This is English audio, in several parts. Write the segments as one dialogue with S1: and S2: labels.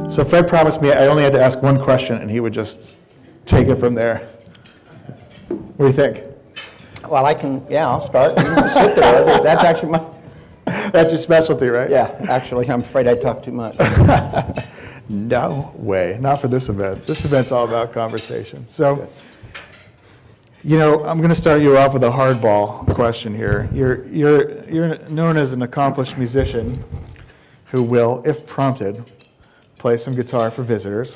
S1: So Fred promised me I only had to ask one question, and he would just take it from there. What do you think?
S2: Well, I'll start. You can sit there. That's actually
S1: That's your specialty, right?
S2: Yeah, actually, I'm afraid I talk too much.
S1: No way, not for this event. This event's all about conversation. So, I'm going to start you off with a hardball question here. You're known as an accomplished musician who will, if prompted, play some guitar for visitors.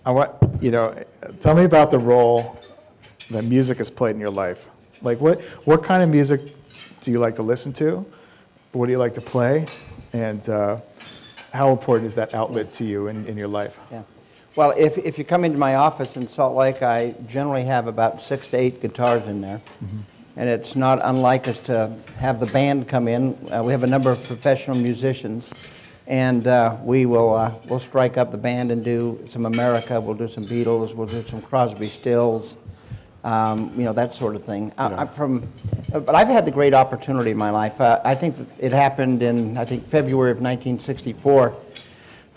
S1: Tell me about the role that music has played in your life. Like, what kind of music do you like to listen to? What do you like to play? And how important is that outlet to you in your life?
S2: Yeah. Well, if you come into my office in Salt Lake, I generally have about 6 to 8 guitars in there. Mm-hmm. And it's not unlike us to have the band come in. We have a number of professional musicians. And we'll strike up the band and do some America. We'll do some Beatles. We'll do some Crosby, Stills. That sort of thing. But I've had the great opportunity in my life. I think it happened in, February of 1964.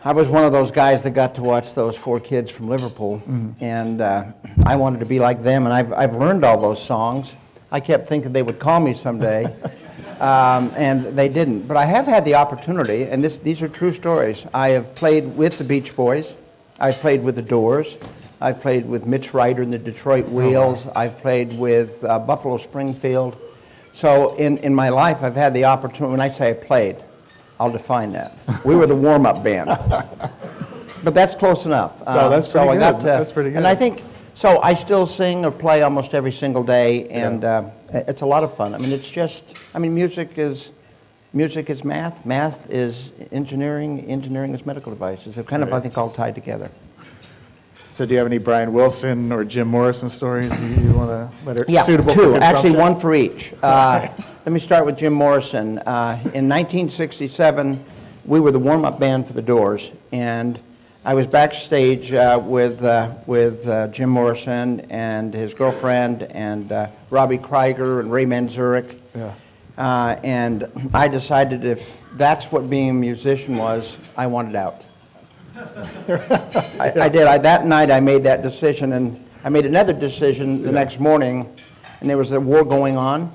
S2: I was one of those guys that got to watch those 4 kids from Liverpool, and I wanted to be like them, and I've learned all those songs. I kept thinking they would call me someday, and they didn't. But I have had the opportunity, and these are true stories. I have played with the Beach Boys. I've played with the Doors. I've played with Mitch Ryder and the Detroit Wheels. I've played with Buffalo Springfield. So in my life, I've had the opportunity. When I say I played, I'll define that. We were the warm-up band. But that's close enough.
S1: No, that's pretty good. That's pretty good.
S2: And I think, so I still sing or play almost every single day, and it's a lot of fun. Music is math. Math is engineering. Engineering is medical devices. They're kind of, I think, all tied together.
S1: So do you have any Brian Wilson or Jim Morrison stories you want to let are suitable for
S2: 2.
S1: consumption?
S2: Actually, 1 for each. Let me start with Jim Morrison. In 1967, we were the warm-up band for the Doors, and I was backstage with Jim Morrison and his girlfriend and Robbie Krieger and Ray Manzurek. Yeah. And I decided if that's what being a musician was, I wanted out. I did. That night I made that decision, and I made another decision the next morning, and there was a war going on,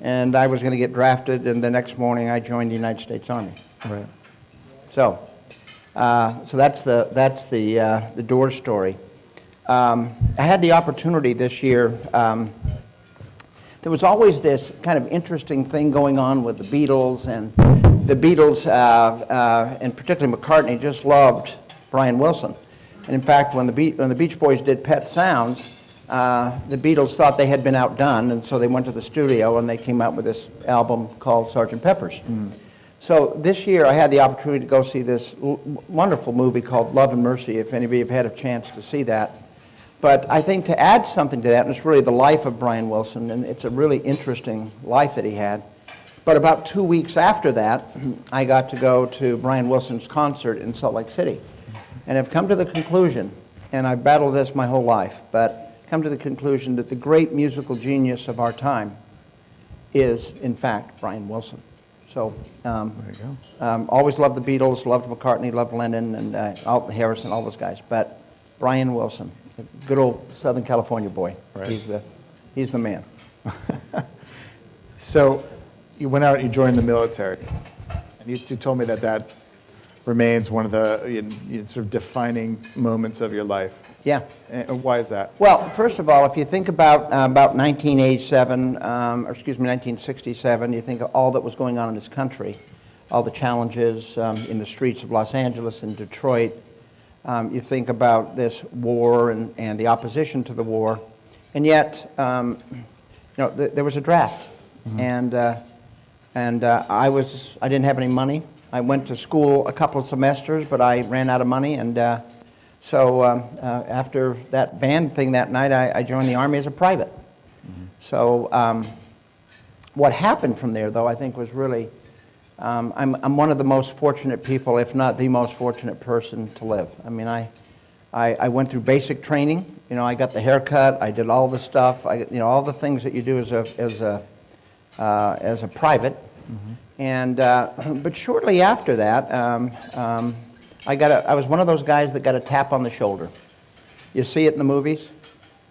S2: and I was going to get drafted, and the next morning I joined the United States Army.
S1: Right.
S2: So that's the Doors story. I had the opportunity this year. There was always this kind of interesting thing going on with the Beatles, and the Beatles, and particularly McCartney, just loved Brian Wilson. And in fact, when the Beach Boys did Pet Sounds, the Beatles thought they had been outdone, and so they went to the studio and they came out with this album called Sgt. Pepper's. So this year I had the opportunity to go see this wonderful movie called Love and Mercy, if any of you have had a chance to see that. But I think to add something to that, and it's really the life of Brian Wilson, and it's a really interesting life that he had. But about 2 weeks after that, I got to go to Brian Wilson's concert in Salt Lake City. And I've come to the conclusion, and I've battled this my whole life, but come to the conclusion that the great musical genius of our time is, in fact, Brian Wilson. So,
S1: there you go.
S2: Always loved the Beatles, loved McCartney, loved Lennon, and Harrison, all those guys. But Brian Wilson, a good old Southern California boy. Right. He's the man.
S1: So, you went out and you joined the military, and you told me that remains one of the sort of defining moments of your life.
S2: Yeah.
S1: And why is that?
S2: Well, first of all, if you think about 1967, you think of all that was going on in this country, all the challenges in the streets of Los Angeles and Detroit. You think about this war and the opposition to the war, and yet, there was a draft, and I didn't have any money. I went to school a couple of semesters, but I ran out of money, and so after that band thing that night, I joined the Army as a private. Mm-hmm. So what happened from there, though, I think was really, I'm one of the most fortunate people, if not the most fortunate person to live. I mean, I went through basic training. I got the haircut. I did all the stuff. All the things that you do as a private. Mm-hmm. And but shortly after that, I was one of those guys that got a tap on the shoulder. You see it in the movies,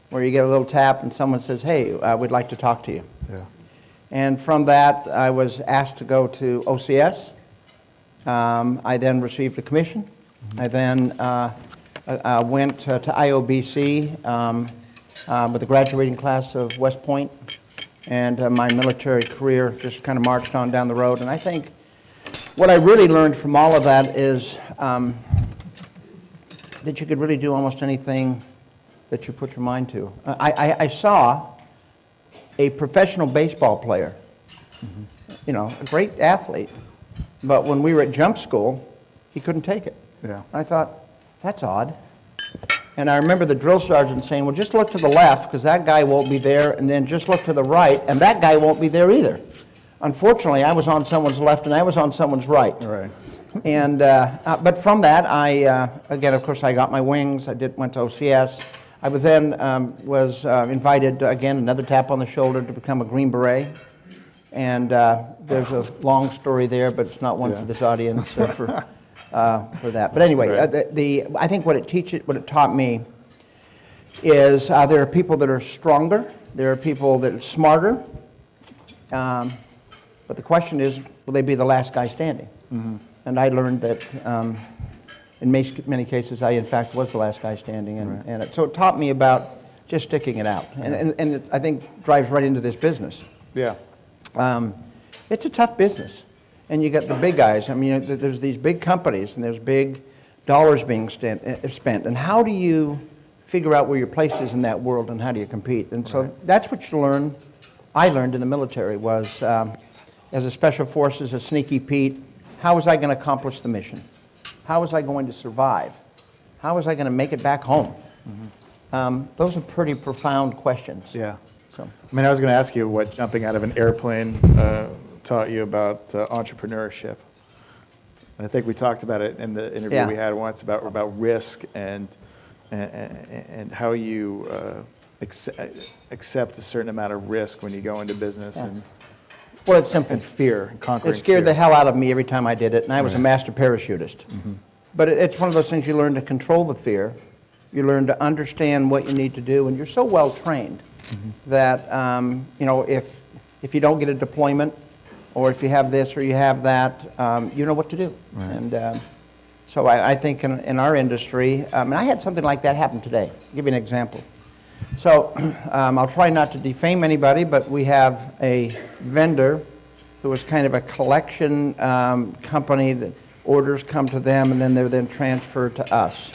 S2: where you get a little tap and someone says, hey, we'd like to talk to you.
S1: Yeah.
S2: And from that, I was asked to go to OCS. I then received a commission. I then went to IOBC with a graduating class of West Point, and my military career just kind of marched on down the road. And I think what I really learned from all of that is that you could really do almost anything that you put your mind to. I saw a professional baseball player, you know, a great athlete, but when we were at jump school, he couldn't take it.
S1: Yeah.
S2: I thought, that's odd. And I remember the drill sergeant saying, well, just look to the left, because that guy won't be there, and then just look to the right, and that guy won't be there either. Unfortunately, I was on someone's left, and I was on someone's right.
S1: Right.
S2: And, but from that, again, of course, I got my wings. Went to OCS. I was then invited, again, another tap on the shoulder to become a Green Beret. And there's a long story there, but it's not one for this audience for that. But anyway,
S1: Right.
S2: I think what it taught me is there are people that are stronger, there are people that are smarter, but the question is, will they be the last guy standing? Mm-hmm. And I learned that in many cases, I in fact was the last guy standing, and so it taught me about just sticking it out, and it, I think drives right into this business.
S1: Yeah.
S2: It's a tough business, and you got the big guys. I mean, there's these big companies, and there's big dollars being spent, and how do you figure out where your place is in that world, and how do you compete? And so that's what I learned in the military was, as a special forces, a sneaky Pete, how was I going to accomplish the mission? How was I going to survive? How was I going to make it back home? Mm-hmm. Those are pretty profound questions.
S1: Yeah.
S2: So.
S1: I mean, I was going to ask you what jumping out of an airplane taught you about entrepreneurship. And I think we talked about it in the interview we had once about risk and how you accept a certain amount of risk when you go into business.
S2: Yeah.
S1: And
S2: well, it's simple.
S1: And fear, and conquering
S2: It scared
S1: fear.
S2: the hell out of me every time I did it, and I was a
S1: Right.
S2: master parachutist. Mm-hmm. But it's one of those things you learn to control the fear. You learn to understand what you need to do, and you're so well trained that you know, if you don't get a deployment, or if you have this or you have that, you know what to do.
S1: Right.
S2: And so I think in our industry, and I had something like that happen today. I'll give you an example. So I'll try not to defame anybody, but we have a vendor who is kind of a collection company that orders come to them and then they're then transferred to us.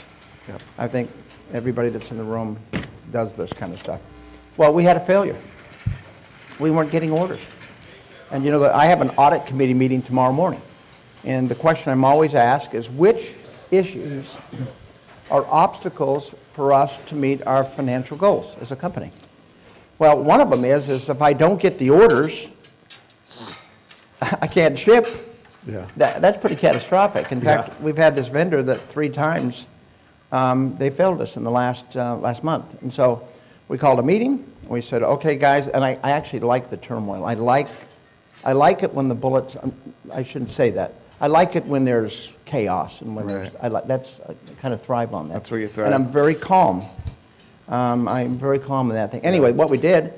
S1: Yep.
S2: I think everybody that's in the room does this kind of stuff. Well, we had a failure. We weren't getting orders. And you know, I have an audit committee meeting tomorrow morning. And the question I'm always asked is, which issues are obstacles for us to meet our financial goals as a company? Well, one of them is if I don't get the orders, I can't ship.
S1: Yeah.
S2: That's pretty catastrophic. In fact, we've had this vendor that 3 times they failed us in the last month. And so we called a meeting. We said, okay, guys, and I actually like the turmoil. I like it when the bullets, I shouldn't say that. I like it when there's chaos and when there's, I kind of thrive on that.
S1: That's where you thrive.
S2: And I'm very calm. I'm very calm in that thing. Anyway, what we did,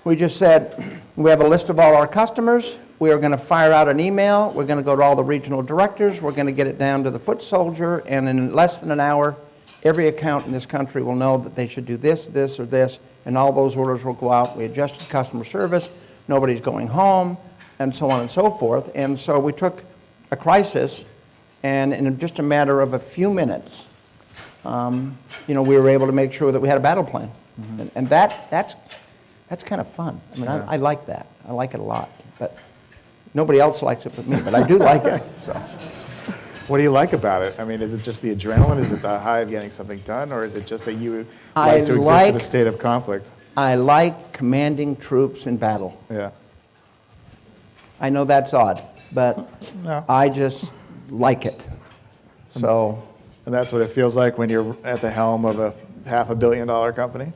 S2: we just said, we have a list of all our customers. We are going to fire out an email. We're going to go to all the regional directors. We're going to get it down to the foot soldier. And in less than an hour, every account in this country will know that they should do this, this, or this. And all those orders will go out. We adjusted customer service. Nobody's going home, and so on and so forth. And so we took a crisis, and in just a matter of a few minutes, you know, we were able to make sure that we had a battle plan. Mm-hmm. And that's kind of fun. I mean, I like that. I like it a lot. But nobody else likes it but me, but I do like it. So.
S1: What do you like about it? I mean, is it just the adrenaline? Is it the high of getting something done? Or is it just that you like to exist in a state of conflict?
S2: I like commanding troops in battle.
S1: Yeah.
S2: I know that's odd, but
S1: No.
S2: I just like it. So.
S1: And that's what it feels like when you're at the helm of a $500 million company?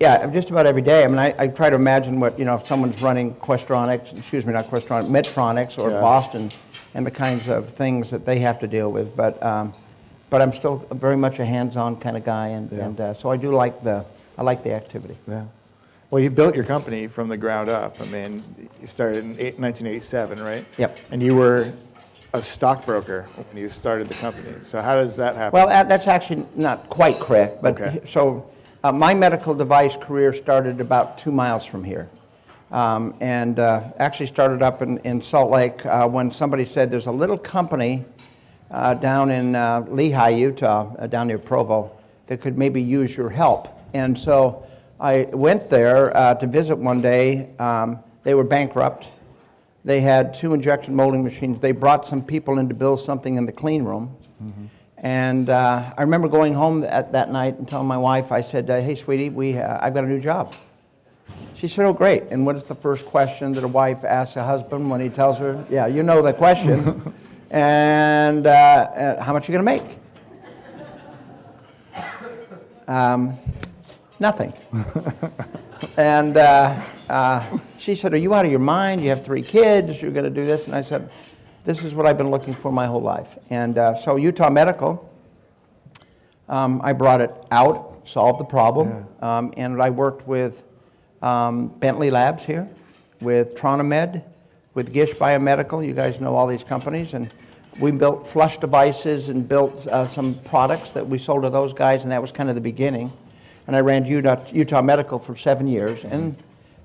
S2: Yeah, just about every day. I mean, I try to imagine what, if someone's running Medtronics or
S1: Yeah.
S2: Boston, and the kinds of things that they have to deal with. But I'm still very much a hands-on kind of guy, and so I do like the activity.
S1: Yeah. Well, you built your company from the ground up. I mean, you started in 1987, right?
S2: Yep.
S1: And you were a stockbroker when you started the company. So how does that happen?
S2: Well, that's actually not quite correct. But
S1: Okay.
S2: so my medical device career started about 2 miles from here. And actually started up in Salt Lake when somebody said there's a little company down in Lehi, Utah, down near Provo, that could maybe use your help. And so I went there to visit one day. They were bankrupt. They had 2 injection molding machines. They brought some people in to build something in the clean room. Mm-hmm. And I remember going home that night and telling my wife, I said, hey, sweetie, I've got a new job. She said, oh, great. And what is the first question that a wife asks a husband when he tells her? Yeah, you know the question. And how much are you going to make? Nothing. And she said, are you out of your mind? You have 3 kids. You're going to do this? And I said, this is what I've been looking for my whole life. And so Utah Medical, I brought it out, solved the problem. Yeah. And I worked with Bentley Labs here, with Tronomed, with Gish Biomedical. You guys know all these companies. And we built flush devices and built some products that we sold to those guys, and that was kind of the beginning. And I ran Utah Medical for 7 years. And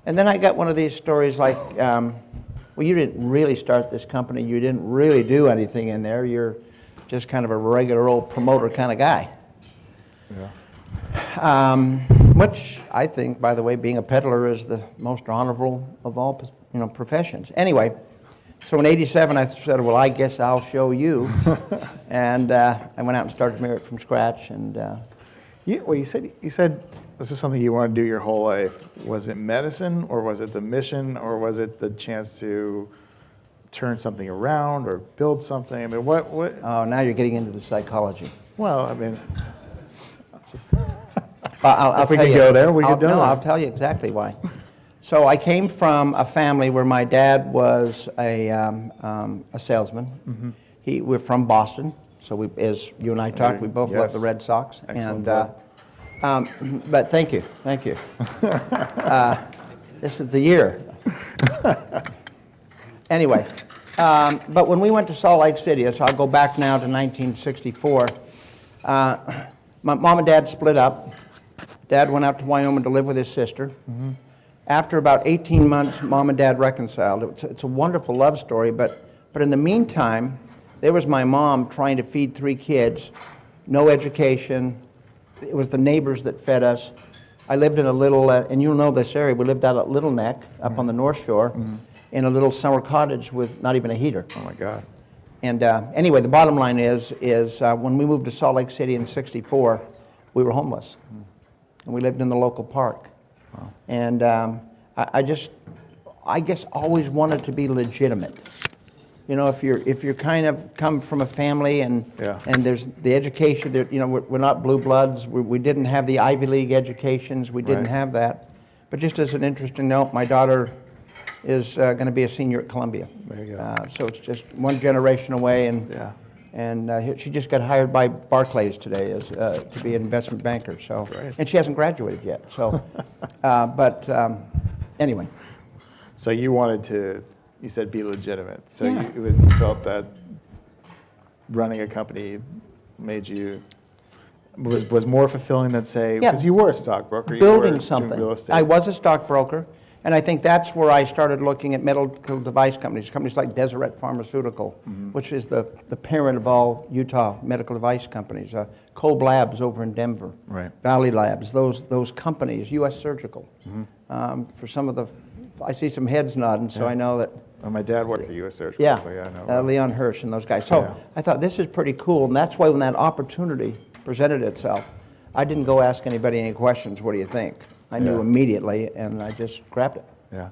S2: then I got one of these stories like, well, you didn't really start this company. You didn't really do anything in there. You're just kind of a regular old promoter kind of guy. Yeah. Which I think, by the way, being a peddler is the most honorable of all professions. Anyway, so in '87 I said, well, I guess I'll show you. And I went out and started Merit from scratch. And
S1: well, you said this is something you want to do your whole life. Was it medicine, or was it the mission, or was it the chance to turn something around or build something? I mean, what?
S2: Oh, now you're getting into the psychology.
S1: Well, I mean,
S2: I'll
S1: if we
S2: tell
S1: could
S2: you,
S1: go there, we could do it.
S2: No, I'll tell you exactly why. So I came from a family where my dad was a salesman. Mm-hmm. We're from Boston, so as you and I talked, we both love the Red Sox.
S1: Excellent.
S2: And but thank you. This is the year. Anyway, but when we went to Salt Lake City, so I'll go back now to 1964. My mom and dad split up. Dad went out to Wyoming to live with his sister. Mm-hmm. After about 18 months, Mom and Dad reconciled. It's a wonderful love story, but in the meantime, there was my mom trying to feed 3 kids, no education. It was the neighbors that fed us. I lived in a little, and you'll know this area, we lived out at Little Neck, up on the North Shore, in a little summer cottage with not even a heater.
S1: Oh my God.
S2: And anyway, the bottom line is when we moved to Salt Lake City in '64, we were homeless. And we lived in the local park. Wow. And I guess always wanted to be legitimate. You know, if you're kind of come from a family and there's the education, we're not blue bloods. We didn't have the Ivy League educations. We didn't have that. But just as an interesting note, my daughter is going to be a senior at Columbia.
S1: There you go.
S2: So it's just one generation away, and she just got hired by Barclays today as to be an investment banker. So, and she hasn't graduated yet. So, anyway.
S1: So you wanted to, you said, be legitimate. So you felt that running a company made you was more fulfilling than, say, because you were a stockbroker.
S2: Building
S1: you were
S2: something.
S1: Doing real estate.
S2: I was a stockbroker. And I think that's where I started looking at medical device companies like Deseret Pharmaceutical, which is the parent of all Utah medical device companies. Kolb Labs over in Denver, Valley Labs, those companies, U.S. Surgical. For some of the, I see some heads nodding, so I know that.
S1: Well, my dad worked at U.S. Surgical.
S2: Yeah,
S1: so I know.
S2: Leon Hirsch and those guys. So I thought this is pretty cool, and that's why when that opportunity presented itself, I didn't go ask anybody any questions. What do you think? I knew immediately, and I just grabbed it.
S1: Yeah.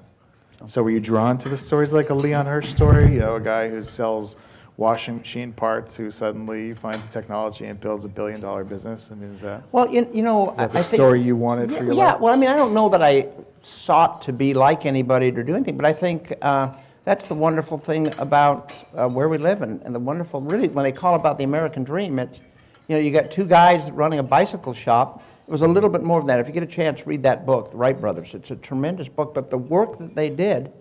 S1: So were you drawn to the stories like a Leon Hirsch story? You know, a guy who sells washing machine parts who suddenly finds technology and builds $1 billion business? I mean, is that,
S2: Well, you know,
S1: is that the
S2: I think,
S1: story you wanted for your
S2: yeah,
S1: life?
S2: well, I mean, I don't know that I sought to be like anybody or do anything, but I think that's the wonderful thing about where we live, and the wonderful, really, when they call about the American dream, it's, you know, you got two guys running a bicycle shop. It was a little bit more than that. If you get a chance, read that book, The Wright Brothers. It's a tremendous book, but the work that they did,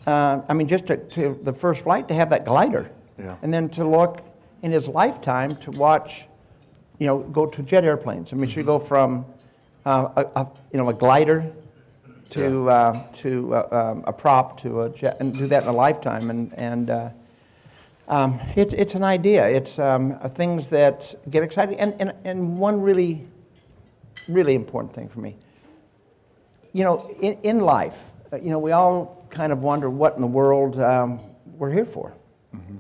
S2: I mean, just to the first flight, to have that glider,
S1: Yeah.
S2: and then to look in his lifetime to watch, you know, go to jet airplanes. I mean, so you go from a glider to a prop to a jet, and do that in a lifetime, and it's an idea. It's things that get exciting, and one really important thing for me. You know, in life, you know, we all kind of wonder what in the world we're here for. Mm-hmm.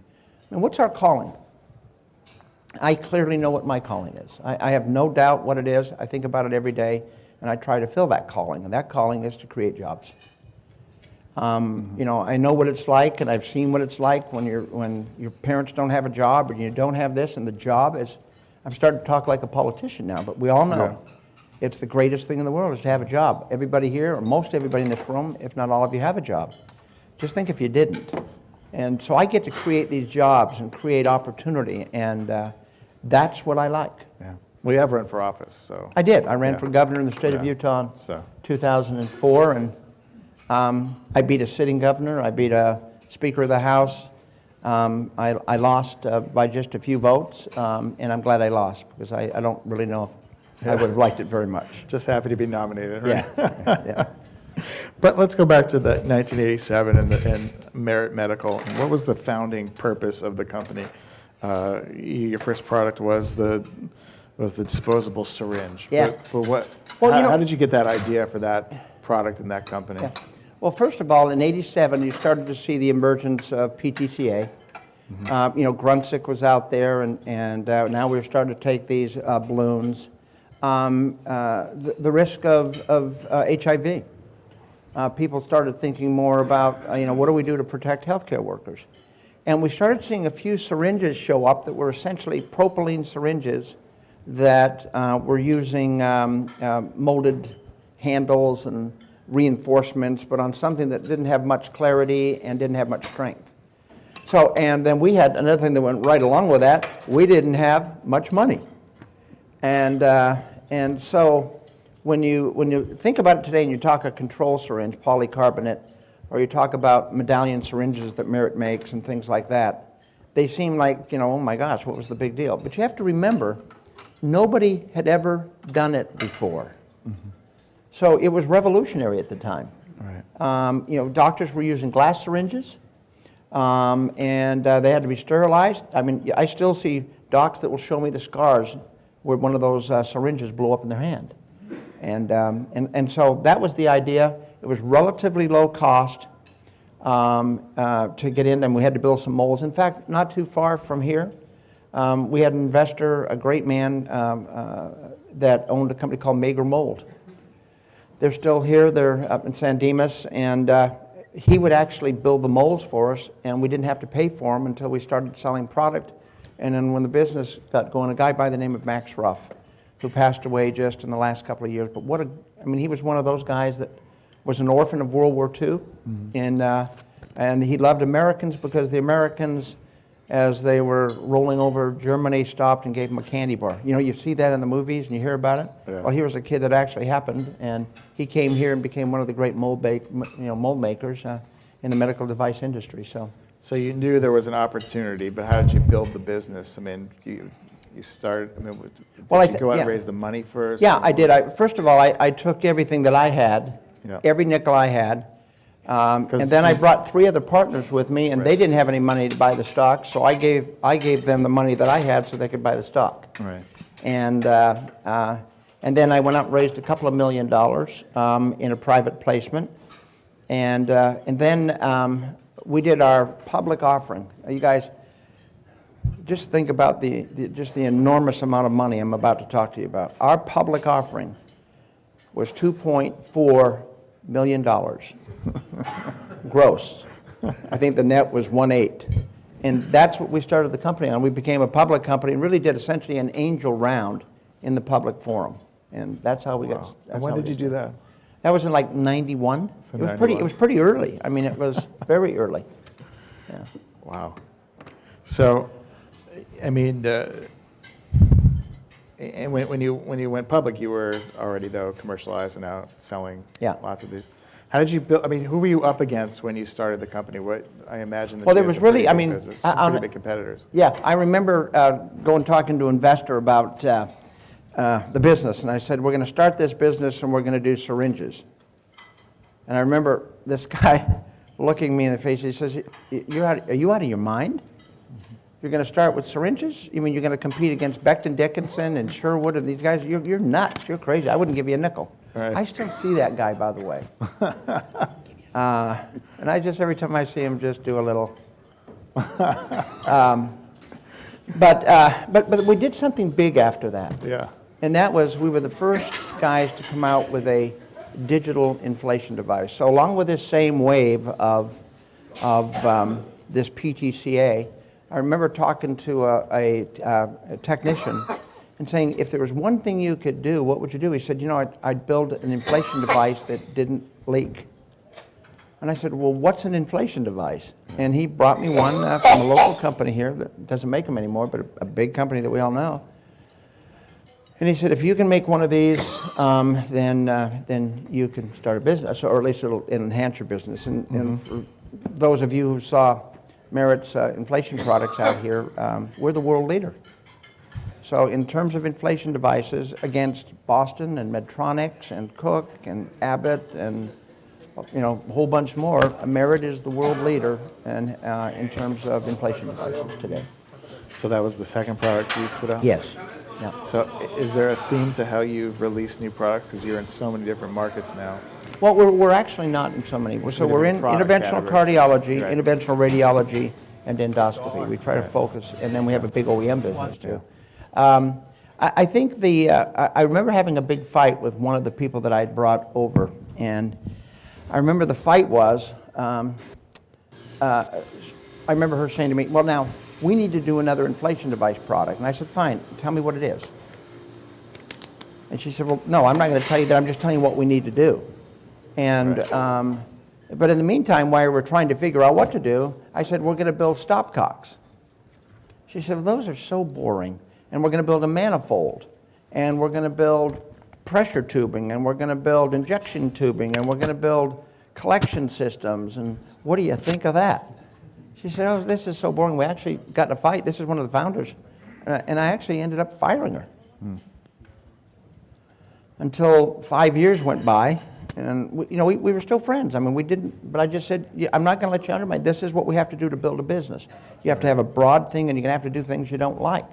S2: And what's our calling? I clearly know what my calling is. I have no doubt what it is. I think about it every day, and I try to fill that calling. And that calling is to create jobs. You know, I know what it's like, and I've seen what it's like when your parents don't have a job, or you don't have this, and the job is. I'm starting to talk like a politician now, but we all know it's the greatest thing in the world is to have a job. Everybody here, or most everybody in this room, if not all of you, have a job. Just think if you didn't. And so I get to create these jobs and create opportunity, and that's what I like.
S1: Yeah. Well, you have run for office, so.
S2: I did. I ran for governor in the state of Utah in 2004, and I beat a sitting governor. I beat a Speaker of the House. I lost by just a few votes, and I'm glad I lost, because I don't really know if I would have liked it very much.
S1: Just happy to be nominated, right?
S2: Yeah.
S1: But let's go back to the 1987 and Merit Medical. What was the founding purpose of the company? Your first product was the disposable syringe.
S2: Yeah.
S1: But what?
S2: Well,
S1: how did you get that idea for that product in that company?
S2: Yeah. Well, first of all, in '87, you started to see the emergence of PTCA. Mm-hmm. You know, Grunsick was out there, and now we're starting to take these balloons. The risk of HIV. People started thinking more about, you know, what do we do to protect healthcare workers? And we started seeing a few syringes show up that were essentially propylene syringes that were using molded handles and reinforcements, but on something that didn't have much clarity and didn't have much strength. So, and then we had another thing that went right along with that. We didn't have much money. And so when you think about it today and you talk a control syringe, polycarbonate, or you talk about medallion syringes that Merit makes and things like that, they seem like, you know, oh my gosh, what was the big deal? But you have to remember, nobody had ever done it before. Mm-hmm. So it was revolutionary at the time. Right. You know, doctors were using glass syringes, and they had to be sterilized. I mean, I still see docs that will show me the scars where one of those syringes blew up in their hand. And so that was the idea. It was relatively low cost to get in, and we had to build some molds. In fact, not too far from here, we had an investor, a great man that owned a company called Mager Mold. They're still here. They're up in San Dimas, and he would actually build the molds for us, and we didn't have to pay for them until we started selling product. And then when the business got going, a guy by the name of Max Ruff, who passed away just in the last couple of years. But I mean, he was one of those guys that was an orphan of World War II, mm-hmm. And he loved Americans because the Americans, as they were rolling over Germany, stopped and gave him a candy bar. You know, you see that in the movies and you hear about it. Yeah. Well, here was a kid that actually happened, and he came here and became one of the great mold makers in the medical device industry.
S1: So you knew there was an opportunity, but how did you build the business? I mean, you started, I mean, did you go out and raise the money first?
S2: Yeah, I did. First of all, I took everything that I had, every nickel I had, and then I brought 3 other partners with me, and they didn't have any money to buy the stock, so I gave them the money that I had so they could buy the stock. Right. And then I went out and raised a couple of $1 million in a private placement, and then we did our public offering. You guys, just think about just the enormous amount of money I'm about to talk to you about. Our public offering was $2.4 million gross. I think the net was 1.8. And that's what we started the company on. We became a public company and really did essentially an angel round in the public forum. And that's how we got.
S1: Wow. And when did you do that?
S2: That was in like 91.
S1: So
S2: It was pretty.
S1: 91.
S2: It was pretty early. I mean, it was very early. Yeah.
S1: Wow. So, I mean, and when you went public, you were already though commercialized and out selling
S2: Yeah.
S1: lots of these. How did you build? I mean, who were you up against when you started the company? What I imagine. That
S2: Well,
S1: you
S2: there
S1: had
S2: was
S1: some
S2: really.
S1: pretty
S2: I
S1: big
S2: mean,
S1: business, some pretty big competitors.
S2: Yeah, I remember going talking to an investor about the business, and I said, we're going to start this business and we're going to do syringes. And I remember this guy looking me in the face. He says, are you out of your mind? You're going to start with syringes? You mean you're going to compete against Becton Dickinson and Sherwood and these guys? You're nuts. You're crazy. I wouldn't give you a nickel.
S1: Right.
S2: I still see that guy, by the way. And I just, every time I see him, just do a little. But we did something big after that.
S1: Yeah.
S2: And that was, we were the first guys to come out with a digital inflation device. So along with this same wave of this PTCA, I remember talking to a technician and saying, if there was one thing you could do, what would you do? He said, I'd build an inflation device that didn't leak. And I said, well, what's an inflation device? And he brought me one from a local company here that doesn't make them anymore, but a big company that we all know. And he said, if you can make one of these, then you can start a business, or at least it'll enhance your business. And for those of you who saw Merit's inflation products out here, we're the world leader. So in terms of inflation devices, against Boston and Medtronic and Cook and Abbott and a whole bunch more, Merit is the world leader in terms of inflation devices today.
S1: So that was the second product you put out?
S2: Yes. Yeah.
S1: So is there a theme to how you've released new products? Because you're in so many different markets now.
S2: Well, we're actually not in so many. So we're in
S1: Different product
S2: interventional
S1: categories.
S2: cardiology,
S1: Right.
S2: interventional radiology, and endoscopy. We try to focus, and then we have a big OEM business too. I think I remember having a big fight with one of the people that I'd brought over, and I remember the fight was, I remember her saying to me, well, now, we need to do another inflation device product. And I said, fine, tell me what it is. And she said, well, no, I'm not going to tell you that. I'm just telling you what we need to do. And,
S1: Right.
S2: But in the meantime, while we're trying to figure out what to do, I said, we're going to build stopcocks. She said, well, those are so boring. And we're going to build a manifold. And we're going to build pressure tubing. And we're going to build injection tubing. And we're going to build collection systems. And what do you think of that? She said, oh, this is so boring. We actually got in a fight. This is one of the founders. And I actually ended up firing her. Until 5 years went by. And we were still friends. I mean, we didn't, but I just said, I'm not going to let you undermine. This is what we have to do to build a business. You have to have a broad thing, and you're going to have to do things you don't like.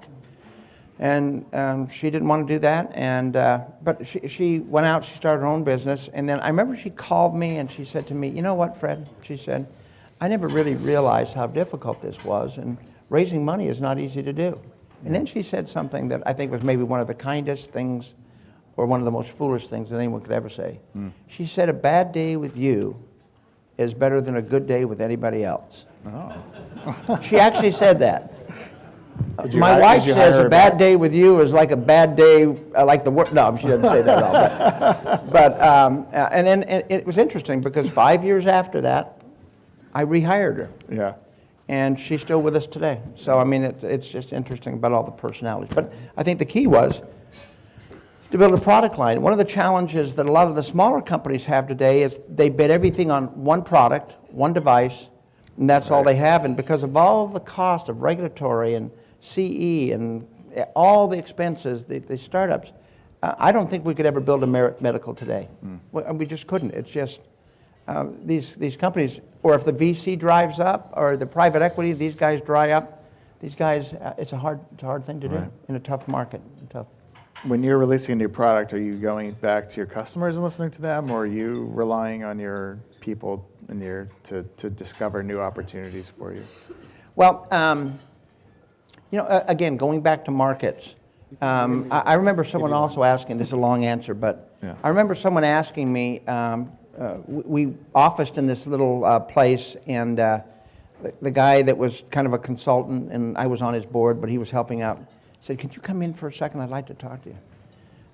S2: And she didn't want to do that. And but she went out. She started her own business. And then I remember she called me and she said to me, you know what, Fred? She said, I never really realized how difficult this was, and raising money is not easy to do. And then she said something that I think was maybe one of the kindest things, or one of the most foolish things that anyone could ever say. She said, a bad day with you is better than a good day with anybody else.
S1: Oh.
S2: She actually said that.
S1: Did you
S2: My
S1: hire-
S2: wife
S1: did you hire
S2: says
S1: her
S2: a bad
S1: back?
S2: day with you is like a bad day, like the work. No, she doesn't say that at all. But and then it was interesting because 5 years after that, I rehired her.
S1: Yeah.
S2: And she's still with us today. So, I mean, it's just interesting about all the personalities. But I think the key was to build a product line. One of the challenges that a lot of the smaller companies have today is they bet everything on one product, one device, and that's all they have. And because of all the cost of regulatory and CE and all the expenses, the startups, I don't think we could ever build a Merit Medical today. We just couldn't. It's just these companies, or if the VC drives up, or the private equity, these guys dry up. These guys, it's a hard thing to do
S1: Right.
S2: in a tough market.
S1: When you're releasing a new product, are you going back to your customers and listening to them, or are you relying on your people to discover new opportunities for you?
S2: Well, again, going back to markets, I remember someone also asking, this is a long answer, but
S1: Yeah.
S2: I remember someone asking me, we officed in this little place, and the guy that was kind of a consultant, and I was on his board, but he was helping out, said, "Could you come in for a second? I'd like to talk to you."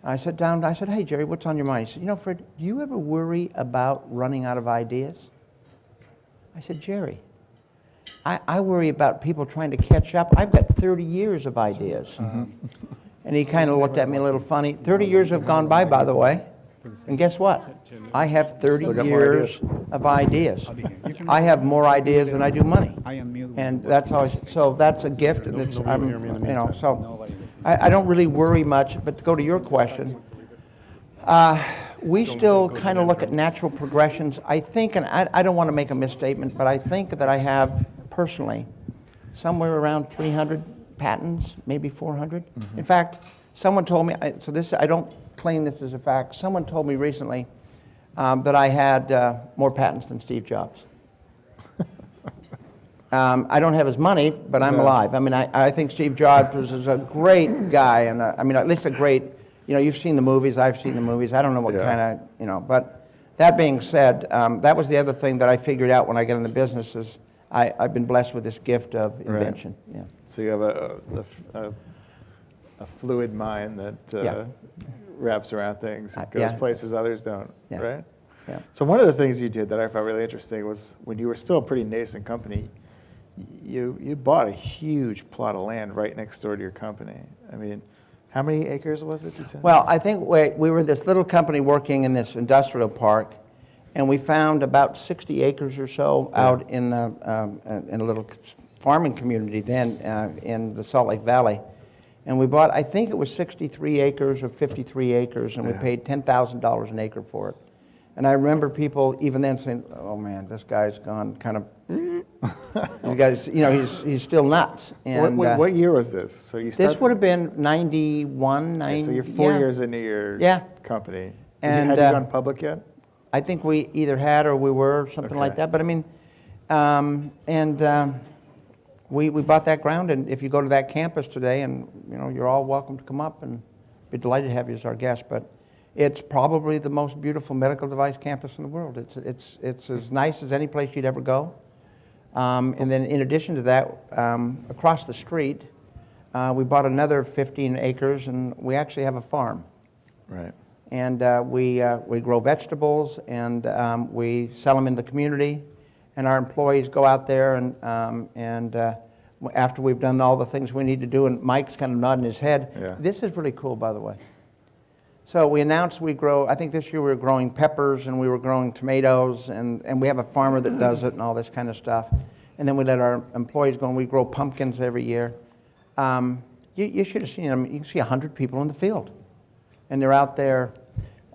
S2: I sat down, I said, "Hey, Jerry, what's on your mind?" He said, "You know, Fred, do you ever worry about running out of ideas?" I said, "Jerry, I worry about people trying to catch up. I've got 30 years of ideas." And he kind of looked at me a little funny. 30 years have gone by the way. And guess what? I have 30
S1: Still got more
S2: years of ideas. I have more ideas than I do money. And that's always, so that's a gift, and it's, so I don't really worry much, but to go to your question, we still kind of look at natural progressions. I think, and I don't want to make a misstatement, but I think that I have personally somewhere around 300 patents, maybe 400. In fact, someone told me, so this, I don't claim this as a fact, someone told me recently that I had more patents than Steve Jobs. I don't have his money, but I'm alive. I mean, I think Steve Jobs was a great guy, and I mean, at least a great, you've seen the movies, I've seen the movies, I don't know what kind of, but that being said, that was the other thing that I figured out when I got into business is I've been blessed with this gift of invention.
S1: Right. Yeah. So you have a fluid mind that wraps around things, and goes places others don't, right? Yeah. So one of the things you did that I found really interesting was when you were still a pretty nascent company, you bought a huge plot of land right next door to your company. I mean, how many acres was it, you said?
S2: Well, I think we were this little company working in this industrial park, and we found about 60 acres or so out in a little farming community then in the Salt Lake Valley. And we bought, I think it was 63 acres or 53 acres, and we paid $10,000 an acre for it. And I remember people even then saying, "Oh man, this guy's gone kind of, you guys, he's still nuts." And
S1: what year was this? So you started?
S2: This would have been 91, 90.
S1: So you're 4 years into your company.
S2: And
S1: had you gone public yet?
S2: I think we either had or we were, something like that. But I mean, we bought that ground, and if you go to that campus today, and you're all welcome to come up, and be delighted to have you as our guest. But it's probably the most beautiful medical device campus in the world. It's as nice as any place you'd ever go. And then in addition to that, across the street, we bought another 15 acres, and we actually have a farm.
S1: Right.
S2: And we grow vegetables, and we sell them in the community. And our employees go out there, and after we've done all the things we need to do, and Mike's kind of nodding his head. This is really cool, by the way. So we announced we grow, I think this year we were growing peppers, and we were growing tomatoes, and we have a farmer that does it and all this kind of stuff. And then we let our employees go, and we grow pumpkins every year. You should have seen them. You can see 100 people in the field. And they're out there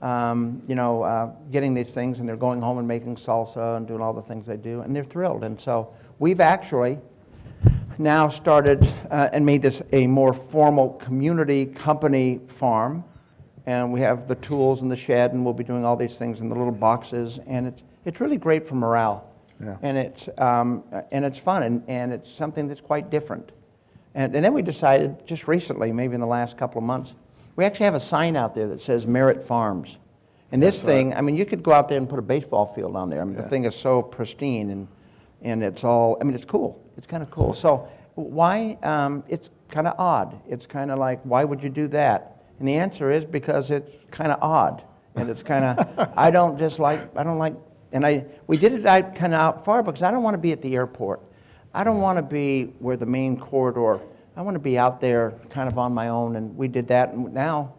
S2: getting these things, and they're going home and making salsa and doing all the things they do, and they're thrilled. And so we've actually now started and made this a more formal community company farm, and we have the tools in the shed, and we'll be doing all these things in the little boxes, and it's really great for morale. And it's fun, and it's something that's quite different. And then we decided just recently, maybe in the last couple of months, we actually have a sign out there that says Merit Farms. And this thing, I mean, you could go out there and put a baseball field on there. I mean, the thing is so pristine, and it's all, I mean, it's cool. It's kind of cool. So why, it's kind of odd. It's kind of like, why would you do that? And the answer is because it's kind of odd. And it's kind of, I don't like, and we did it out kind of out far because I don't want to be at the airport. I don't want to be where the main corridor. I want to be out there kind of on my own, and we did that, and now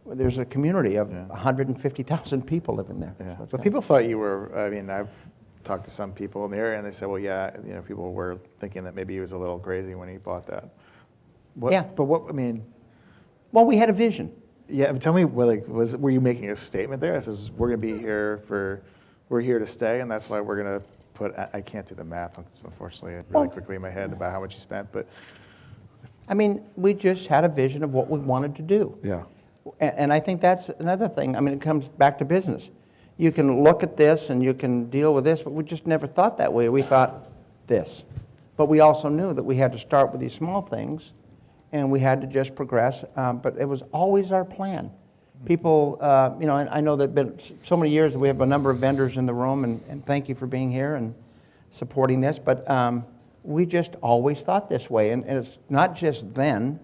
S2: there's a community of 150,000 people living there.
S1: Yeah. So but people thought you were, I mean, I've talked to some people in the area, and they said, well, people were thinking that maybe he was a little crazy when he bought that. But what, I mean...
S2: Well, we had a vision.
S1: Yeah, tell me, were you making a statement there? It says, we're going to be here we're here to stay, and that's why we're going to put, I can't do the math, unfortunately, really quickly in my head about how much you spent, but...
S2: I mean, we just had a vision of what we wanted to do.
S1: Yeah.
S2: And I think that's another thing. I mean, it comes back to business. You can look at this and you can deal with this, but we just never thought that way. We thought this. But we also knew that we had to start with these small things, and we had to just progress. But it was always our plan. People, and I know that been so many years that we have a number of vendors in the room, and thank you for being here and supporting this. But We just always thought this way, and it's not just then.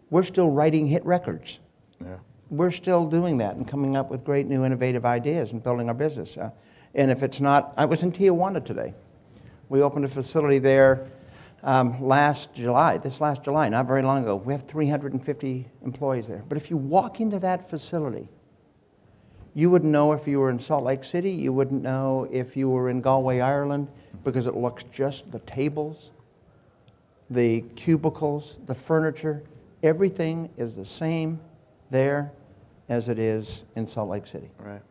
S2: We're still writing hit records.
S1: Yeah.
S2: We're still doing that and coming up with great new innovative ideas and building our business. And if it's not, I was in Tijuana today. We opened a facility there last July, not very long ago. We have 350 employees there. But if you walk into that facility, you wouldn't know if you were in Salt Lake City, you wouldn't know if you were in Galway, Ireland, because it looks just the tables, the cubicles, the furniture, everything is the same there as it is in Salt Lake City.
S1: Right.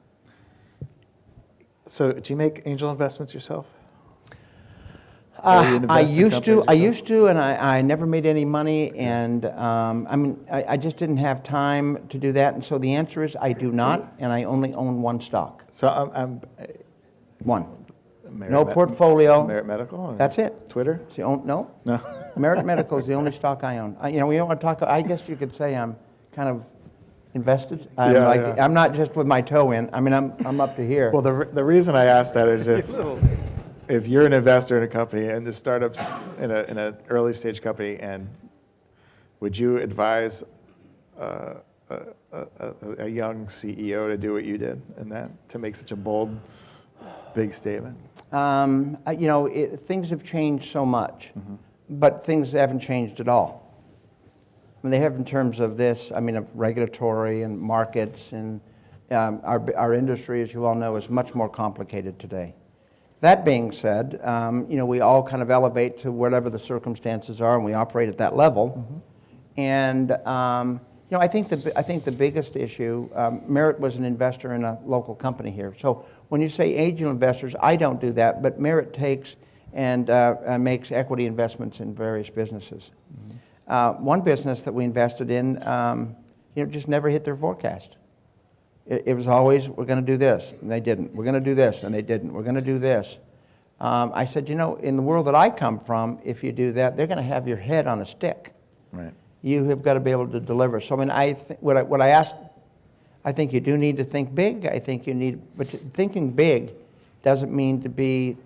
S1: So do you make angel investments yourself?
S2: I used to, and I never made any money, and I just didn't have time to do that, and so the answer is I do not, and I only own one stock.
S1: So I'm
S2: One. No portfolio.
S1: Merit Medical? Or
S2: That's it.
S1: Twitter?
S2: It's the no.
S1: No.
S2: Merit Medical is the only stock I own. We don't want to talk. I guess you could say I'm kind of invested. I'm not just with my toe in. I mean, I'm up to here.
S1: Well, the reason I asked that is if you're an investor in a company and the startups in an early stage company, and would you advise a young CEO to do what you did and that, to make such a bold, big statement?
S2: Things have changed so much, but things haven't changed at all. I mean, they have in terms of this, of regulatory and markets, and our industry, as you all know, is much more complicated today. That being said, we all kind of elevate to whatever the circumstances are, and we operate at that level. And I think the biggest issue, Merit was an investor in a local company here. So when you say angel investors, I don't do that, but Merit takes and makes equity investments in various businesses. One business that we invested in, just never hit their forecast. It was always, we're going to do this, and they didn't. We're going to do this, and they didn't. We're going to do this. I said, in the world that I come from, if you do that, they're going to have your head on a stick.
S1: Right.
S2: You have got to be able to deliver. So, what I asked, I think you do need to think big. But thinking big doesn't mean to be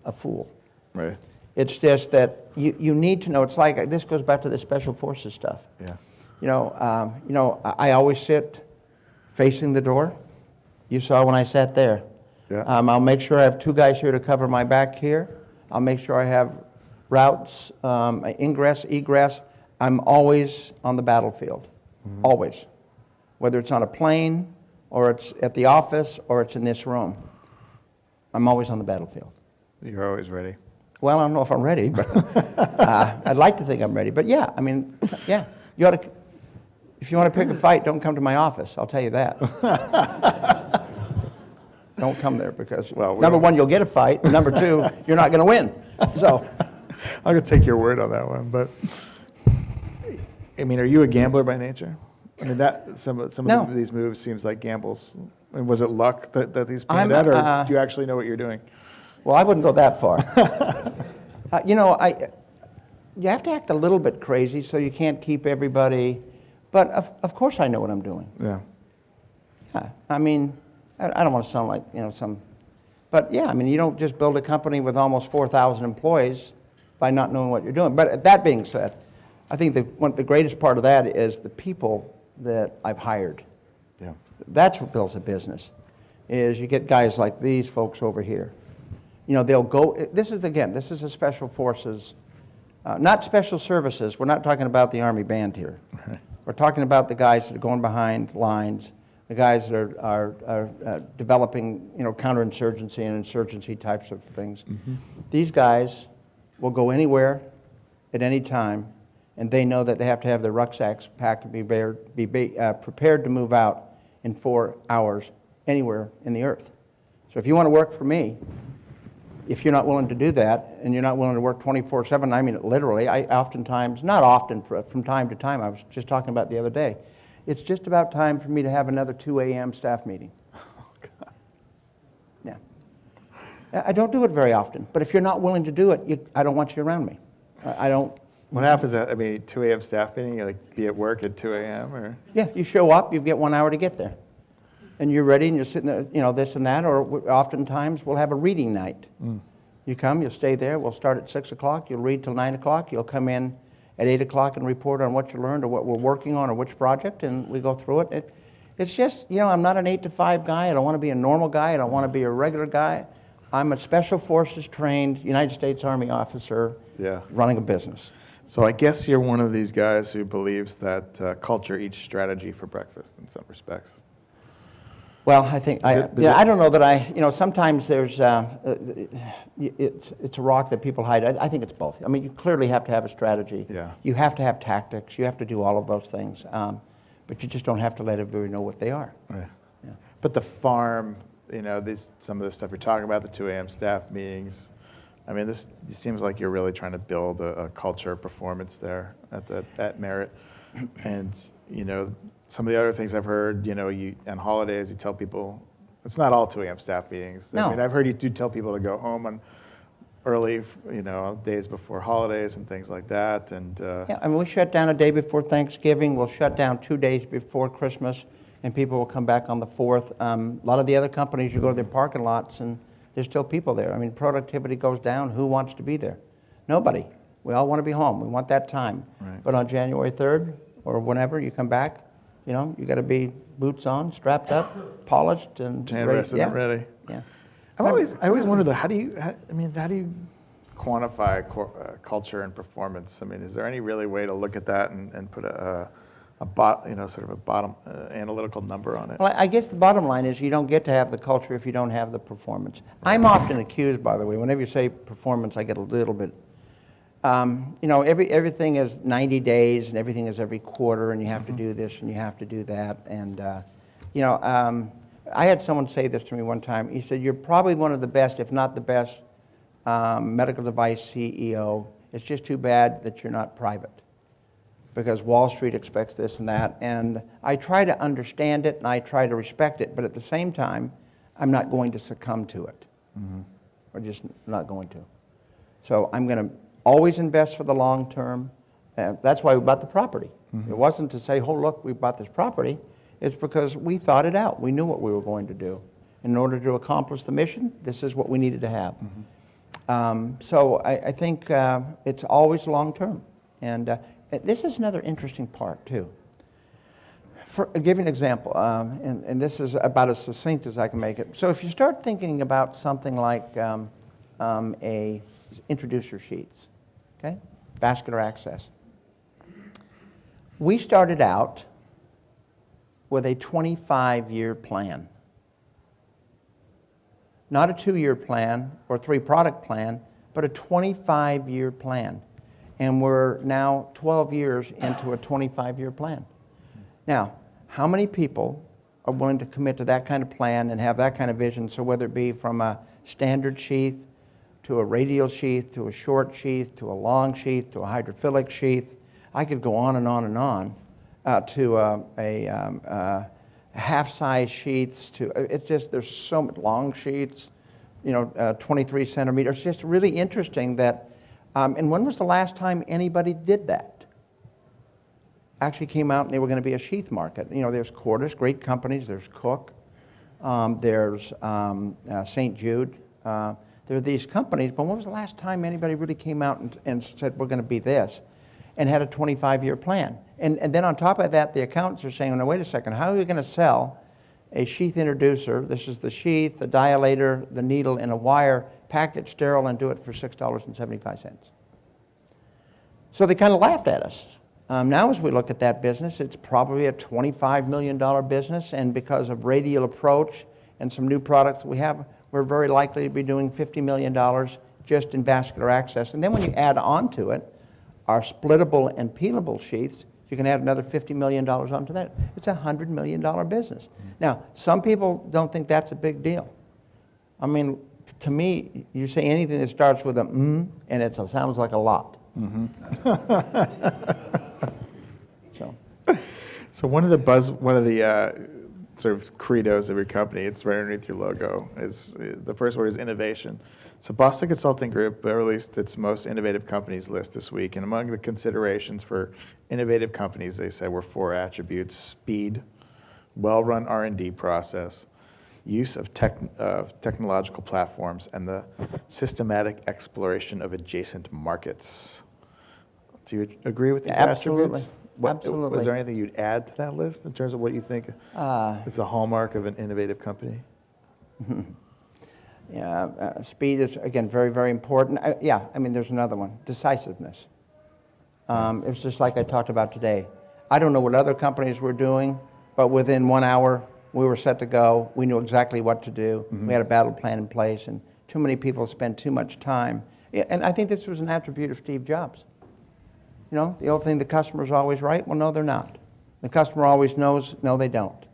S2: a fool.
S1: Right.
S2: It's just that you need to know. It's like, this goes back to the special forces stuff.
S1: Yeah.
S2: I always sit facing the door. You saw when I sat there.
S1: Yeah.
S2: I'll make sure I have two guys here to cover my back here. I'll make sure I have routes, ingress, egress. I'm always on the battlefield, always. Whether it's on a plane, or it's at the office, or it's in this room. I'm always on the battlefield.
S1: You're always ready.
S2: Well, I don't know if I'm ready, but I'd like to think I'm ready. But yeah, you ought to. If you want to pick a fight, don't come to my office. I'll tell you that. Don't come there because, number one, you'll get a fight. And number two, you're not going to win. So,
S1: I'm going to take your word on that one. But, are you a gambler by nature? Some of these moves seems like gambles. Was it luck that these panned out, or do you actually know what you're doing?
S2: Well, I wouldn't go that far. You have to act a little bit crazy so you can't keep everybody. But of course I know what I'm doing.
S1: Yeah.
S2: Yeah. I don't want to sound like, some. But yeah, you don't just build a company with almost 4,000 employees by not knowing what you're doing. But that being said, I think the greatest part of that is the people that I've hired.
S1: Yeah.
S2: That's what builds a business, is you get guys like these folks over here. They'll go, this is a special forces, not special services. We're not talking about the Army band here.
S1: Right.
S2: We're talking about the guys that are going behind lines, the guys that are developing, counterinsurgency and insurgency types of things. These guys will go anywhere at any time, and they know that they have to have their rucksacks packed and be prepared to move out in 4 hours anywhere in the earth. So if you want to work for me, if you're not willing to do that, and you're not willing to work 24/7, literally, I oftentimes, not often, from time to time, I was just talking about the other day, it's just about time for me to have another 2 a.m. staff meeting.
S1: Oh, God.
S2: Yeah. I don't do it very often, but if you're not willing to do it, I don't want you around me. I don't.
S1: What happens at, 2 a.m. staff meeting, you be at work at 2 a.m. or?
S2: Yeah, you show up, you get 1 hour to get there. And you're ready, and you're sitting there, this and that, or oftentimes we'll have a reading night. You come, you'll stay there. We'll start at 6 o'clock. You'll read till 9 o'clock. You'll come in at 8 o'clock and report on what you learned or what we're working on or which project, and we go through it. It's just, I'm not an 8 to 5 guy. I don't want to be a normal guy. I don't want to be a regular guy. I'm a Special Forces trained United States Army officer running a business.
S1: So I guess you're one of these guys who believes that culture eats strategy for breakfast in some respects.
S2: Well, I think, I don't know that sometimes there's, it's a rock that people hide. I think it's both. I mean, you clearly have to have a strategy.
S1: Yeah.
S2: You have to have tactics. You have to do all of those things. But you just don't have to let everybody know what they are.
S1: Right.
S2: Yeah.
S1: But the farm, some of the stuff you're talking about, the 2 a.m. staff meetings, I mean, it seems like you're really trying to build a culture of performance there at Merit. And, some of the other things I've heard, on holidays, you tell people, it's not all 2 a.m. staff meetings.
S2: No.
S1: I mean, I've heard you do tell people to go home on early, days before holidays and things like that. And
S2: yeah, I mean, we shut down a day before Thanksgiving. We'll shut down 2 days before Christmas, and people will come back on the 4th. A lot of the other companies, you go to their parking lots, and there's still people there. I mean, productivity goes down. Who wants to be there? Nobody. We all want to be home. We want that time.
S1: Right.
S2: But on January 3rd or whenever you come back, you got to be boots on, strapped up, polished, and ready.
S1: And ready.
S2: Yeah.
S1: I always wonder though, how do you quantify culture and performance? I mean, is there any really way to look at that and put a sort of a bottom analytical number on it?
S2: Well, I guess the bottom line is you don't get to have the culture if you don't have the performance. I'm often accused, by the way, whenever you say performance, I get a little bit. Everything is 90 days and everything is every quarter, and you have to do this and you have to do that. And I had someone say this to me one time. He said, "You're probably one of the best, if not the best, medical device CEO. It's just too bad that you're not private, because Wall Street expects this and that." And I try to understand it and I try to respect it, but at the same time, I'm not going to succumb to it. Or just not going to. So I'm going to always invest for the long term. That's why we bought the property. It wasn't to say, "Oh, look, we bought this property." It's because we thought it out. We knew what we were going to do. In order to accomplish the mission, this is what we needed to have. So I think it's always long term. And this is another interesting part, too. I'll give you an example, and this is about as succinct as I can make it. So if you start thinking about something like introducer sheaths, okay, vascular access. We started out with a 25-year plan. Not a 2-year plan or 3-product plan, but a 25-year plan. And we're now 12 years into a 25-year plan. Now, how many people are willing to commit to that kind of plan and have that kind of vision? So whether it be from a standard sheath to a radial sheath, to a short sheath, to a long sheath, to a hydrophilic sheath, I could go on and on and on, to half-size sheaths, it's just, there's so many long sheaths, 23 centimeters. It's just really interesting that, and when was the last time anybody did that? Actually came out and they were going to be a sheath market. There's Cordis, great companies, there's Cook, there's St. Jude. There are these companies, but when was the last time anybody really came out and said, "We're going to be this," and had a 25-year plan? And then on top of that, the accountants are saying, "No, wait a second, how are we going to sell a sheath introducer? This is the sheath, the dilator, the needle, and a wire, packaged sterile, and do it for $6.75. So they kind of laughed at us. Now as we look at that business, it's probably a $25 million business, and because of radial approach and some new products that we have, we're very likely to be doing $50 million just in vascular access. And then when you add on to it our splittable and peelable sheaths, you can add another $50 million onto that. It's a $100 million business. Now, some people don't think that's a big deal. I mean, to me, you say anything that starts with a and it sounds like a lot.
S1: So one of the sort of credos of your company, it's right underneath your logo, is the first word is innovation. So Boston Consulting Group released its most innovative companies list this week, and among the considerations for innovative companies, they said were 4 attributes: speed, well-run R&D process, use of technological platforms, and the systematic exploration of adjacent markets. Do you agree with these
S2: Absolutely.
S1: attributes?
S2: Absolutely.
S1: Was there anything you'd add to that list in terms of what you think is the hallmark of an innovative company?
S2: Yeah, speed is, again, very, very important. I mean, there's another one, decisiveness. It's just like I talked about today. I don't know what other companies were doing, but within 1 hour, we were set to go. We knew exactly what to do. We had a battle plan in place, and too many people spend too much time. And I think this was an attribute of Steve Jobs. You know, the old thing, the customer's always right. Well, no, they're not. The customer always knows. No, they don't.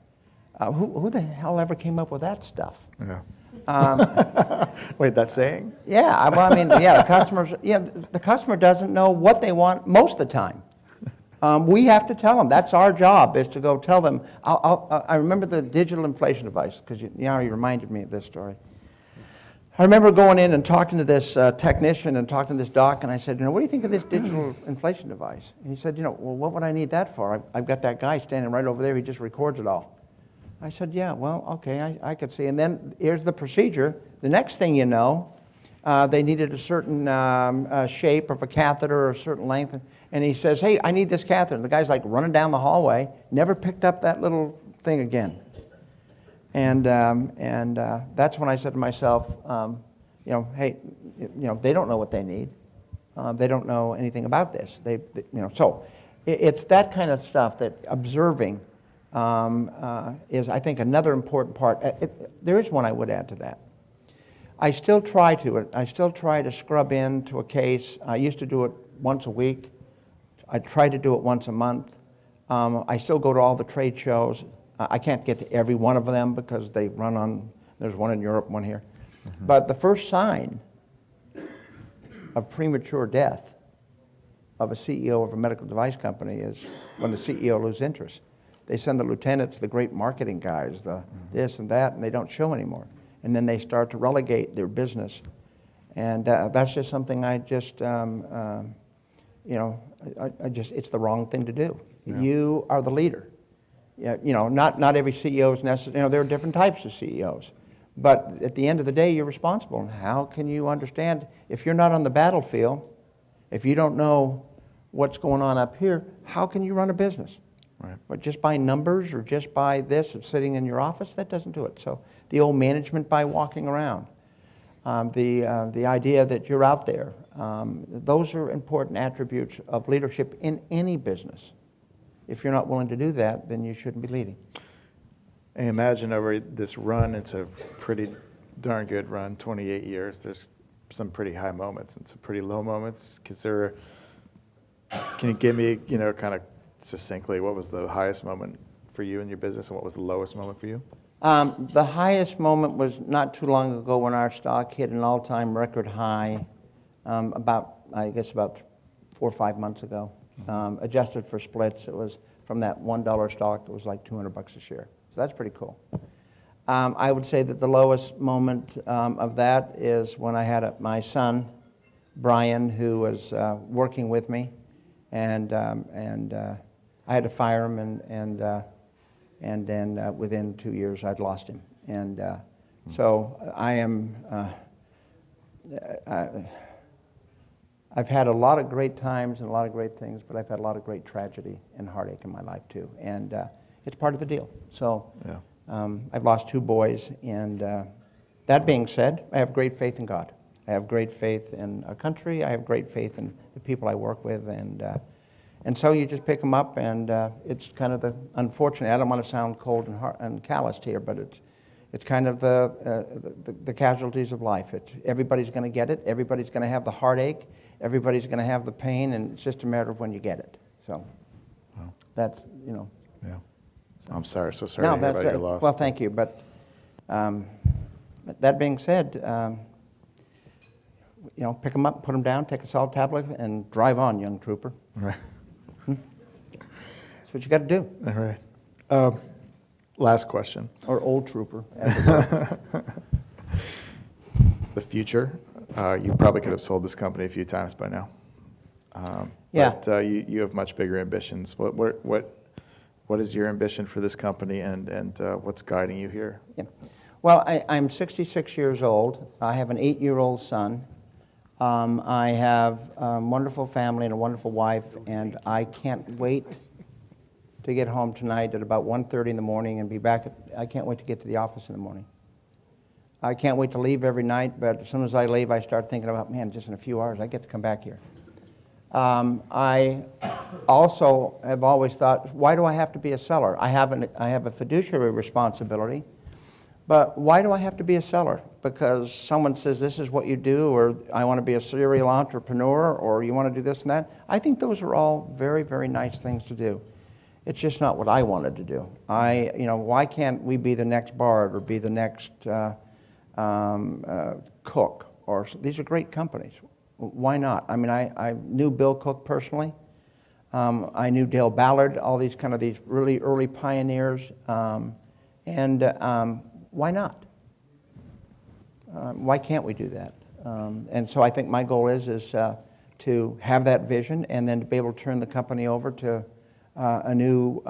S2: Who the hell ever came up with that stuff?
S1: Yeah. Wait, that saying?
S2: Yeah, well, I mean, yeah, the customer doesn't know what they want most of the time. We have to tell them. That's our job, is to go tell them. I remember the digital inflation device, because you reminded me of this story. I remember going in and talking to this technician and talking to this doc, and I said, what do you think of this digital inflation device? And he said, well, what would I need that for? I've got that guy standing right over there. He just records it all. I said, yeah, well, okay, I could see. And then here's the procedure. The next thing you know, they needed a certain shape of a catheter or a certain length. And he says, hey, I need this catheter. And the guy's like running down the hallway, never picked up that little thing again. And that's when I said to myself, hey, they don't know what they need. They don't know anything about this. So it's that kind of stuff that observing is, I think, another important part. There is one I would add to that. I still try to scrub into a case. I used to do it once a week. I try to do it once a month. I still go to all the trade shows. I can't get to every one of them because they run on, there's one in Europe, one here. Mm-hmm. But the first sign of premature death of a CEO of a medical device company is when the CEO loses interest. They send the lieutenants, the great marketing guys, the this and that, and they don't show anymore. And then they start to relegate their business. And that's just something I just, it's the wrong thing to do. Yeah. You are the leader. Not every CEO is necessary. There are different types of CEOs. But at the end of the day, you're responsible. And how can you understand, if you're not on the battlefield, if you don't know what's going on up here, how can you run a business? Right. But just by numbers or just by this of sitting in your office, that doesn't do it. So the old management by walking around, the idea that you're out there, those are important attributes of leadership in any business. If you're not willing to do that, then you shouldn't be leading.
S1: I imagine over this run, it's a pretty darn good run, 28 years. There's some pretty high moments and some pretty low moments. Can you give me, kind of succinctly, what was the highest moment for you in your business and what was the lowest moment for you?
S2: The highest moment was not too long ago when our stock hit an all-time record high, about 4 or 5 months ago. Adjusted for splits, it was from that $1 stock, it was like $200 a share. So that's pretty cool. I would say that the lowest moment of that is when I had my son, Brian, who was working with me, and I had to fire him, and then within 2 years I'd lost him. And so I've had a lot of great times and a lot of great things, but I've had a lot of great tragedy and heartache in my life too. And it's part of the deal. So yeah. I've lost 2 boys, and that being said, I have great faith in God. I have great faith in our country. I have great faith in the people I work with, and so you just pick them up, and it's kind of the unfortunate. I don't want to sound cold and calloused here, but it's kind of the casualties of life. Everybody's going to get it. Everybody's going to have the heartache. Everybody's going to have the pain, and it's just a matter of when you get it. So that's, Yeah.
S1: I'm sorry. So sorry to hear about your loss.
S2: Well, thank you. But that being said, pick them up, put them down, take a salt tablet, and drive on, young trooper.
S1: Right.
S2: That's what you got to do.
S1: All right. Last question.
S2: Or old trooper.
S1: The future. You probably could have sold this company a few times by now.
S2: Yeah.
S1: But you have much bigger ambitions. What is your ambition for this company, and what's guiding you here?
S2: Yeah. Well, I'm 66 years old. I have an 8-year-old son. I have a wonderful family and a wonderful wife, and I can't wait to get home tonight at about 1:30 in the morning and be back. I can't wait to get to the office in the morning. I can't wait to leave every night, but as soon as I leave, I start thinking about, man, just in a few hours, I get to come back here. I also have always thought, why do I have to be a seller? I have a fiduciary responsibility, but why do I have to be a seller? Because someone says this is what you do, or I want to be a serial entrepreneur, or you want to do this and that. I think those are all very, very nice things to do. It's just not what I wanted to do. Why can't we be the next Bard or be the next Cook? Or these are great companies. Why not? I mean, I knew Bill Cook personally. I knew Dale Ballard, all these really early pioneers. Why not? Why can't we do that? And so I think my goal is to have that vision and then to be able to turn the company over to a new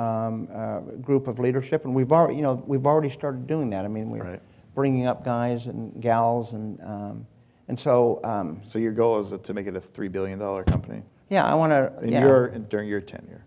S2: group of leadership. And we've already started doing that. I mean, we're bringing up guys and gals and so.
S1: So your goal is to make it a $3 billion company?
S2: Yeah, I want to.
S1: During your tenure.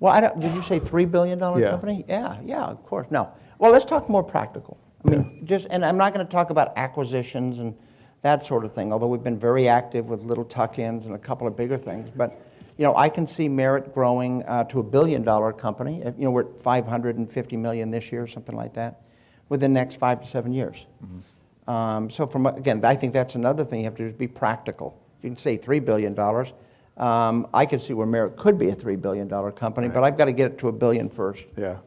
S2: Well, did you say $3 billion company? Yeah, of course. No. Well, let's talk more practical. I mean, and I'm not going to talk about acquisitions and that sort of thing, although we've been very active with little tuck-ins and a couple of bigger things. But, I can see Merit growing to $1 billion company. We're at $550 million this year, something like that, within the next 5 to 7 years. Mm-hmm. So again, I think that's another thing you have to do is be practical. You can say $3 billion. I can see where Merit could be a $3 billion company, but I've got to get it to $1 billion first,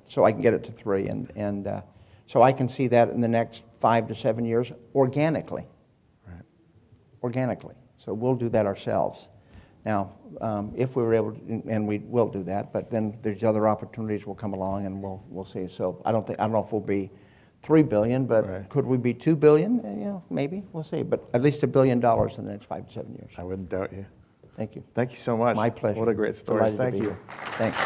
S2: so I can get it to 3, and so I can see that in the next 5 to 7 years organically. Right. Organically. So we'll do that ourselves. Now, if we were able to, and we will do that, but then there's other opportunities will come along, and we'll see. So I don't know if we'll be $3 billion, but could we be $2 billion? Maybe we'll see. But at least $1 billion in the next 5 to 7 years.
S1: I wouldn't doubt you.
S2: Thank you.
S1: Thank you so much.
S2: My pleasure.
S1: What a great story.
S2: Delighted to be here. Thanks.